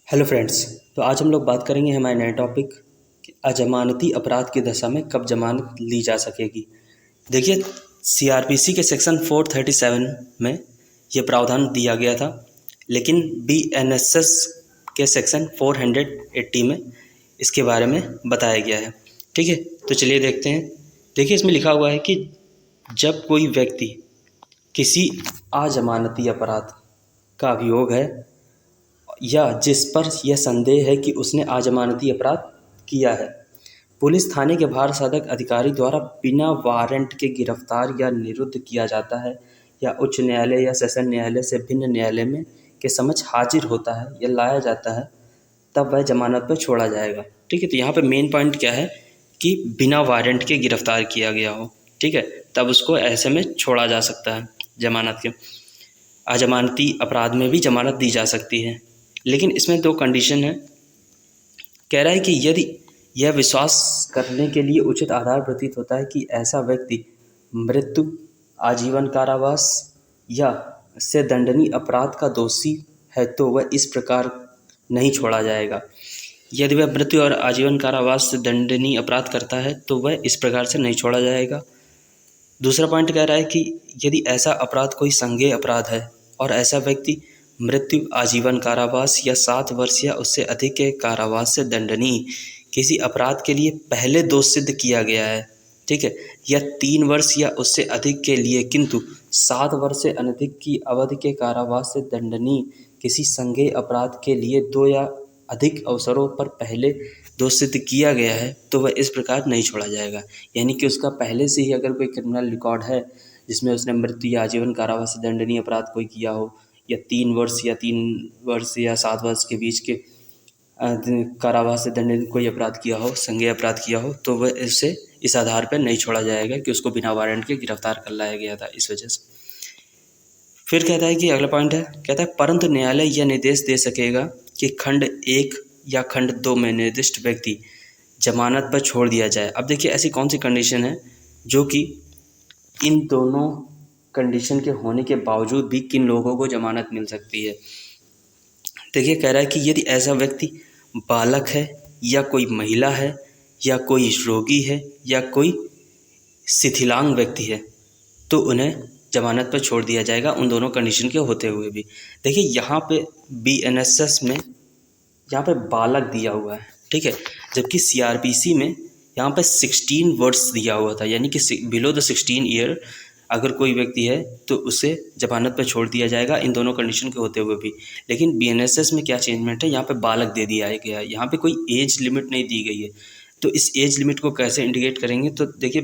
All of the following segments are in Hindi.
Hello friends. तो आज हम लोग बात करेंगे हमारे नए टॉपिक कि अजमानती अपराध की दशा में कब जमानत ली जा सकेगी। देखिए, सीआरपीसी के सेक्शन 437 में ये प्रावधान दिया गया था, लेकिन बीएनएसएस के सेक्शन 480 में इसके बारे में बताया गया है। ठीक है, तो चलिए देखते हैं। देखिए, इसमें लिखा हुआ है कि जब कोई व्यक्ति किसी अजमानती अपराध का अभियोग है या जिस पर यह संदेह है कि उसने अजमानती अपराध किया है, पुलिस थाने के भार साधक अधिकारी द्वारा बिना वारंट के गिरफ्तार या निरुद्ध किया जाता है या उच्च न्यायालय या सेशन न्यायालय से भिन्न न्यायालय में के समक्ष हाजिर होता है या लाया जाता है, तब वह जमानत पर छोड़ा जाएगा। ठीक है, तो यहाँ पे मेन पॉइंट क्या है कि बिना वारंट के गिरफ्तार किया गया हो, ठीक है, तब उसको ऐसे में छोड़ा जा सकता है। जमानत के अजमानती अपराध में भी जमानत दी जा सकती है, लेकिन इसमें दो कंडीशन है। कह रहा है कि यदि यह विश्वास करने के लिए उचित आधार प्रतीत होता है कि ऐसा व्यक्ति मृत्यु, आजीवन कारावास या से दंडनीय अपराध का दोषी है, तो वह इस प्रकार नहीं छोड़ा जाएगा। यदि वह मृत्यु और आजीवन कारावास से दंडनीय अपराध करता है तो वह इस प्रकार से नहीं छोड़ा जाएगा। दूसरा पॉइंट कह रहा है कि यदि ऐसा अपराध कोई संज्ञेय अपराध है और ऐसा व्यक्ति मृत्यु, आजीवन कारावास या 7 वर्ष या उससे अधिक के कारावास से दंडनीय किसी अपराध के लिए पहले दोष सिद्ध किया गया है, ठीक है, या 3 वर्ष या उससे अधिक के लिए किंतु 7 वर्ष से अनधिक की अवधि के कारावास से दंडनीय किसी संज्ञेय अपराध के लिए 2 या अधिक अवसरों पर पहले दोष सिद्ध किया गया है, तो वह इस प्रकार नहीं छोड़ा जाएगा। यानी कि उसका पहले से ही अगर कोई क्रिमिनल रिकॉर्ड है जिसमें उसने मृत्यु या आजीवन कारावास से दंडनीय अपराध कोई किया हो, या 3 वर्ष या 7 वर्ष के बीच के कारावास से दंडनीय कोई अपराध किया हो, संज्ञेय अपराध किया हो, तो वह इससे इस आधार पर नहीं छोड़ा जाएगा कि उसको बिना वारंट के गिरफ्तार कर लाया गया था, इस वजह से। फिर कहता है कि अगला पॉइंट है, कहता है परंतु न्यायालय यह निर्देश दे सकेगा कि खंड 1 या खंड 2 में निर्दिष्ट व्यक्ति जमानत पर छोड़ दिया जाए। अब देखिए, ऐसी कौन सी कंडीशन है जो कि इन दोनों कंडीशन के होने के बावजूद भी किन लोगों को जमानत मिल सकती है। देखिए, कह रहा है कि यदि ऐसा व्यक्ति बालक है या कोई महिला है या कोई रोगी है या कोई शिथिलांग व्यक्ति है, तो उन्हें जमानत पर छोड़ दिया जाएगा, उन दोनों कंडीशन के होते हुए भी। देखिए, यहाँ पे बीएनएसएस में यहाँ पे बालक दिया हुआ है, ठीक है, जबकि सीआरपीसी में यहाँ पे 16 वर्ष दिया हुआ था, यानी कि बिलो द 16 ईयर अगर कोई व्यक्ति है तो उसे जमानत पर छोड़ दिया जाएगा, इन दोनों कंडीशन के होते हुए भी। लेकिन बीएनएसएस में क्या चेंजमेंट है, यहाँ पे बालक दे दिया गया है, यहाँ पे कोई एज लिमिट नहीं दी गई है। तो इस एज लिमिट को कैसे इंडिकेट करेंगे, तो देखिए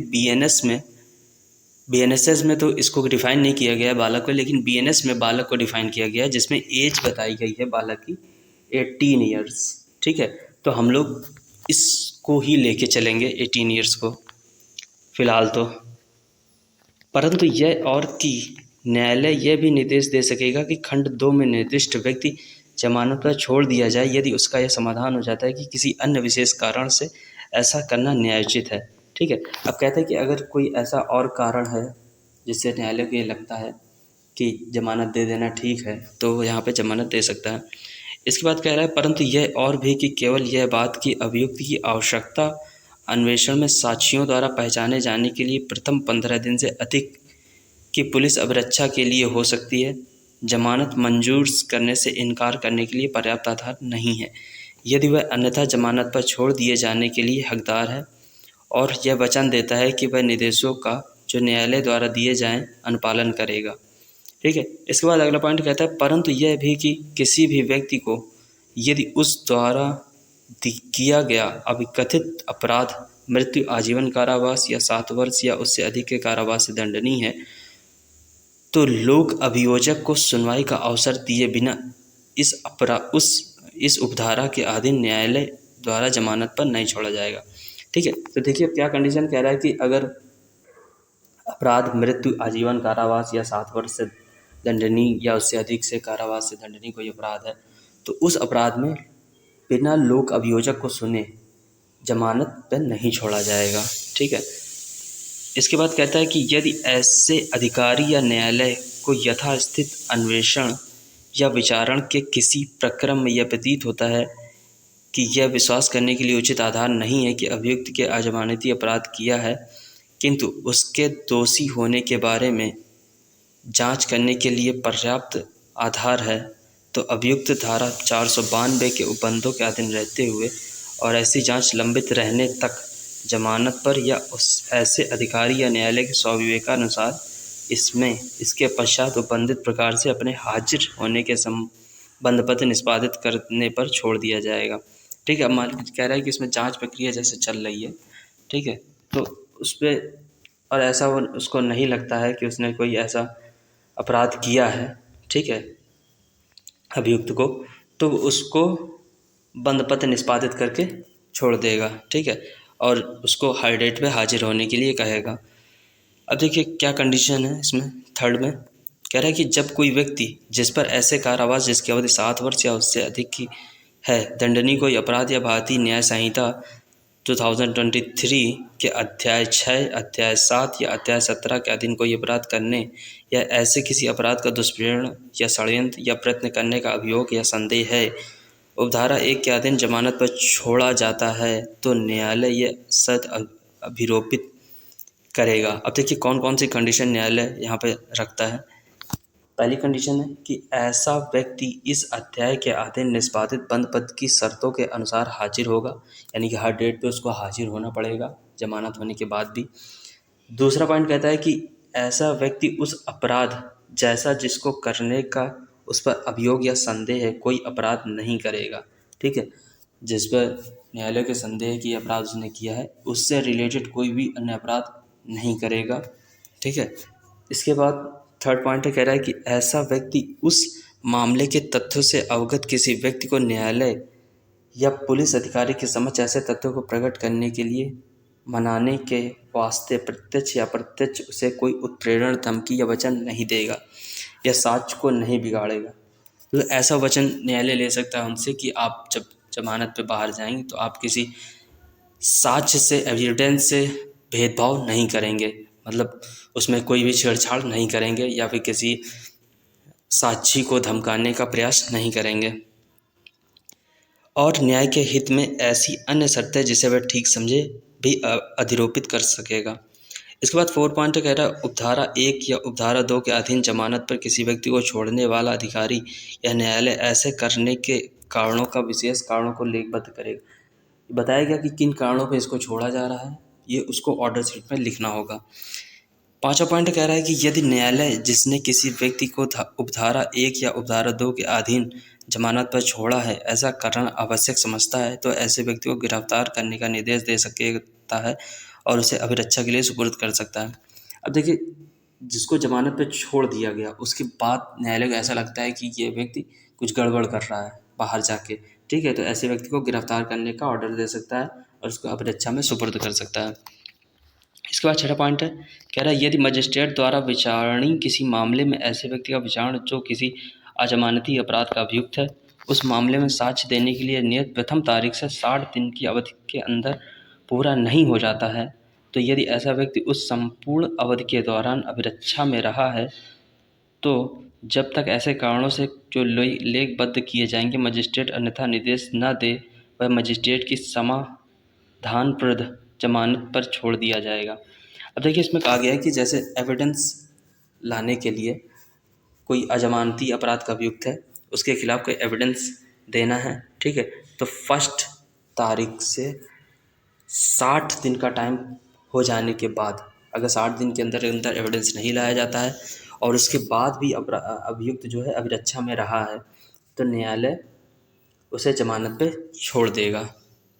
बीएनएसएस में तो इसको डिफाइन नहीं किया गया है बालक को, लेकिन बीएनएस में बालक को डिफाइन किया गया है, जिसमें एज बताई गई है बालक की 18 ईयर्स, ठीक है। तो हम लोग इसको ही लेके चलेंगे 18 ईयर्स को फिलहाल तो। परंतु यह और कि न्यायालय यह भी निर्देश दे सकेगा कि खंड 2 में निर्दिष्ट व्यक्ति जमानत पर छोड़ दिया जाए यदि उसका यह समाधान हो जाता है कि किसी अन्य विशेष कारण से ऐसा करना न्यायोचित है, ठीक है। अब कहते हैं कि अगर कोई ऐसा और कारण है जिससे न्यायालय को ये लगता है कि जमानत दे देना ठीक है, तो वो यहाँ पे जमानत दे सकता है। इसके बाद कह रहा है परंतु यह और भी कि केवल यह बात कि अभियुक्त की आवश्यकता अन्वेषण में साक्षियों द्वारा पहचाने जाने के लिए प्रथम 15 दिन से अधिक की पुलिस अभिरक्षा के लिए हो सकती है, जमानत मंजूर करने से इनकार करने के लिए पर्याप्त आधार नहीं है यदि वह अन्यथा जमानत पर छोड़ दिए जाने के लिए हकदार है और यह वचन देता है कि वह निर्देशों का जो न्यायालय द्वारा दिए जाएं अनुपालन करेगा, ठीक है। इसके बाद अगला पॉइंट कहता है परंतु यह भी कि किसी भी व्यक्ति को यदि उस द्वारा किया गया अभिकथित अपराध मृत्यु, आजीवन कारावास या 7 वर्ष या उससे अधिक के कारावास से दंडनीय है, तो लोक अभियोजक को सुनवाई का अवसर दिए बिना इस उपधारा के अधीन न्यायालय द्वारा जमानत पर नहीं छोड़ा जाएगा, ठीक है। तो देखिए क्या कंडीशन कह रहा है कि अगर अपराध मृत्यु, आजीवन कारावास या 7 वर्ष से दंडनीय या उससे अधिक से कारावास से दंडनीय कोई अपराध है, तो उस अपराध में बिना लोक अभियोजक को सुने जमानत पर नहीं छोड़ा जाएगा, ठीक है। इसके बाद कहता है कि यदि ऐसे अधिकारी या न्यायालय को यथास्थित अन्वेषण या विचारण के किसी प्रक्रम में यह प्रतीत होता है कि यह विश्वास करने के लिए उचित आधार नहीं है कि अभियुक्त के अजमानती अपराध किया है, किंतु उसके दोषी होने के बारे में जांच करने के लिए पर्याप्त आधार है, तो अभियुक्त धारा 492 के उपबंधों के अधीन रहते हुए और ऐसी जांच लंबित रहने तक जमानत पर या उस ऐसे अधिकारी या न्यायालय के स्वविवेकानुसार इसके पश्चात उपबंधित प्रकार से अपने हाजिर होने के संबंध पत्र निष्पादित करने पर छोड़ दिया जाएगा। ठीक है, अब मान कह रहा है कि इसमें जांच प्रक्रिया जैसे चल रही है, ठीक है, तो उस पर और ऐसा उसको नहीं लगता है कि उसने कोई ऐसा अपराध किया है, ठीक है, अभियुक्त को, तो उसको बंद पत्र निष्पादित करके छोड़ देगा। ठीक है, और उसको हाई डेट पे हाजिर होने के लिए कहेगा। अब देखिए क्या कंडीशन है इसमें, थर्ड में कह रहा है कि जब कोई व्यक्ति जिस पर ऐसे कारावास जिसकी अवधि 7 वर्ष या उससे अधिक की है दंडनीय कोई अपराध या भारतीय न्याय संहिता 2023 के अध्याय 6, अध्याय 7 या अध्याय 17 के अधीन कोई अपराध करने या ऐसे किसी अपराध का दुष्प्रेरण या षड्यंत्र या प्रयत्न करने का अभियोग या संदेह है, उपधारा 1 के अधीन जमानत पर छोड़ा जाता है, तो न्यायालय यह शर्त अभिरोपित करेगा। अब देखिए कौन कौन सी कंडीशन न्यायालय यहाँ पे रखता है। पहली कंडीशन है कि ऐसा व्यक्ति इस अध्याय के अधीन निष्पादित बंद पत्र की शर्तों के अनुसार हाजिर होगा, यानी कि हर डेट पे उसको हाजिर होना पड़ेगा जमानत होने के बाद भी। दूसरा पॉइंट कहता है कि ऐसा व्यक्ति उस अपराध जैसा जिसको करने का उस पर अभियोग या संदेह है कोई अपराध नहीं करेगा। ठीक है, जिस पर न्यायालय के संदेह कि अपराध उसने किया है उससे रिलेटेड कोई भी अन्य अपराध नहीं करेगा। ठीक है, इसके बाद थर्ड पॉइंट कह रहा है कि ऐसा व्यक्ति उस मामले के तथ्यों से अवगत किसी व्यक्ति को न्यायालय या पुलिस अधिकारी के समक्ष ऐसे तथ्यों को प्रकट करने के लिए मनाने के वास्ते प्रत्यक्ष या अप्रत्यक्ष उसे कोई उत्प्रेरण, धमकी या वचन नहीं देगा या साक्ष्य को नहीं बिगाड़ेगा। तो ऐसा वचन न्यायालय ले सकता है उनसे कि आप जब जमानत पे बाहर जाएंगे तो आप किसी साक्ष्य से, एविडेंस से भेदभाव नहीं करेंगे, मतलब उसमें कोई भी छेड़छाड़ नहीं करेंगे या फिर किसी साक्षी को धमकाने का प्रयास नहीं करेंगे, और न्याय के हित में ऐसी अन्य शर्तें जिसे वह ठीक समझे भी अधिरोपित कर सकेगा। इसके बाद 4 पॉइंट कह रहा है उपधारा 1 या उपधारा 2 के अधीन जमानत पर किसी व्यक्ति को छोड़ने वाला अधिकारी या न्यायालय ऐसे करने के कारणों का विशेष कारणों को लेखबद्ध करेगा। बताया गया कि किन कारणों पर इसको छोड़ा जा रहा है, ये उसको ऑर्डर शीट में लिखना होगा। 5वां पॉइंट कह रहा है कि यदि न्यायालय जिसने किसी व्यक्ति को उपधारा 1 या उपधारा 2 के अधीन जमानत पर छोड़ा है ऐसा कारण आवश्यक समझता है तो ऐसे व्यक्ति को गिरफ्तार करने का निर्देश दे सकता है और उसे अभिरक्षा के लिए सुपुर्द कर सकता है। अब देखिए जिसको जमानत पर छोड़ दिया गया उसके बाद न्यायालय को ऐसा लगता है कि ये व्यक्ति कुछ गड़बड़ कर रहा है बाहर जाके, ठीक है, तो ऐसे व्यक्ति को गिरफ्तार करने का ऑर्डर दे सकता है और उसको अभिरक्षा में सुपुर्द कर सकता है। इसके बाद 6वां पॉइंट है कह रहा है यदि मजिस्ट्रेट द्वारा विचारणीय किसी मामले में ऐसे व्यक्ति का विचारण जो किसी अजमानती अपराध का अभियुक्त है उस मामले में साक्ष्य देने के लिए नियत प्रथम तारीख से 60 दिन की अवधि के अंदर पूरा नहीं हो जाता है, तो यदि ऐसा व्यक्ति उस संपूर्ण अवधि के दौरान अभिरक्षा में रहा है तो जब तक ऐसे कारणों से जो लेखबद्ध किए जाएंगे मजिस्ट्रेट अन्यथा निर्देश न दे वह मजिस्ट्रेट की समाधानप्रद जमानत पर छोड़ दिया जाएगा। अब देखिए इसमें कहा गया है कि जैसे एविडेंस लाने के लिए कोई अजमानती अपराध का अभियुक्त है उसके खिलाफ कोई एविडेंस देना है, ठीक है, तो 1 तारीख से 60 दिन का टाइम हो जाने के बाद अगर 60 दिन के अंदर अंदर एविडेंस नहीं लाया जाता है और उसके बाद भी अभियुक्त जो है अभिरक्षा में रहा है तो न्यायालय उसे जमानत पे छोड़ देगा।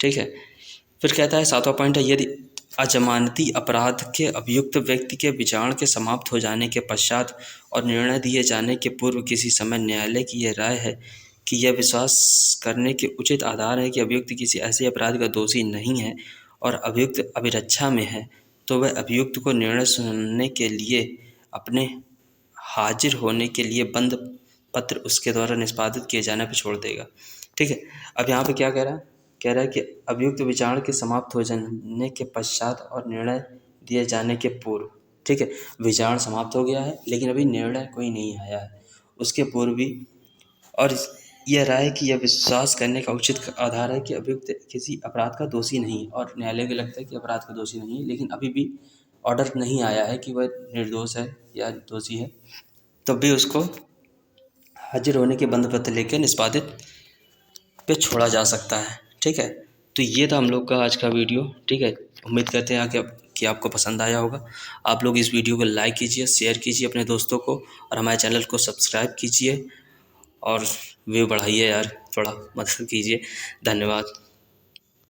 ठीक है, फिर कहता है 7वां पॉइंट है यदि अजमानती अपराध के अभियुक्त व्यक्ति के विचारण के समाप्त हो जाने के पश्चात और निर्णय दिए जाने के पूर्व किसी समय न्यायालय की यह राय है कि यह विश्वास करने के उचित आधार है कि अभियुक्त किसी ऐसे अपराध का दोषी नहीं है और अभियुक्त अभिरक्षा में है, तो वह अभियुक्त को निर्णय सुनने के लिए अपने हाजिर होने के लिए बंद पत्र उसके द्वारा निष्पादित किए जाने पर छोड़ देगा। ठीक है, अब यहाँ पे क्या कह रहा है कि अभियुक्त विचारण के समाप्त हो जाने के पश्चात और निर्णय दिए जाने के पूर्व, ठीक है, विचारण समाप्त हो गया है लेकिन अभी निर्णय कोई नहीं आया है, उसके पूर्व भी और यह राय कि यह विश्वास करने का उचित आधार है कि अभियुक्त किसी अपराध का दोषी नहीं है, और न्यायालय को लगता है कि अपराध का दोषी नहीं है, लेकिन अभी भी ऑर्डर नहीं आया है कि वह निर्दोष है या दोषी है, तब भी उसको हाजिर होने के बंद पत्र लेकर निष्पादित पे छोड़ा जा सकता है। ठीक है, तो ये था हम लोग का आज का वीडियो। ठीक है, उम्मीद करते हैं कि आपको पसंद आया होगा। आप लोग इस वीडियो को लाइक कीजिए, शेयर कीजिए अपने दोस्तों को, और हमारे चैनल को सब्सक्राइब कीजिए और व्यू बढ़ाइए यार, थोड़ा मदद कीजिए। धन्यवाद।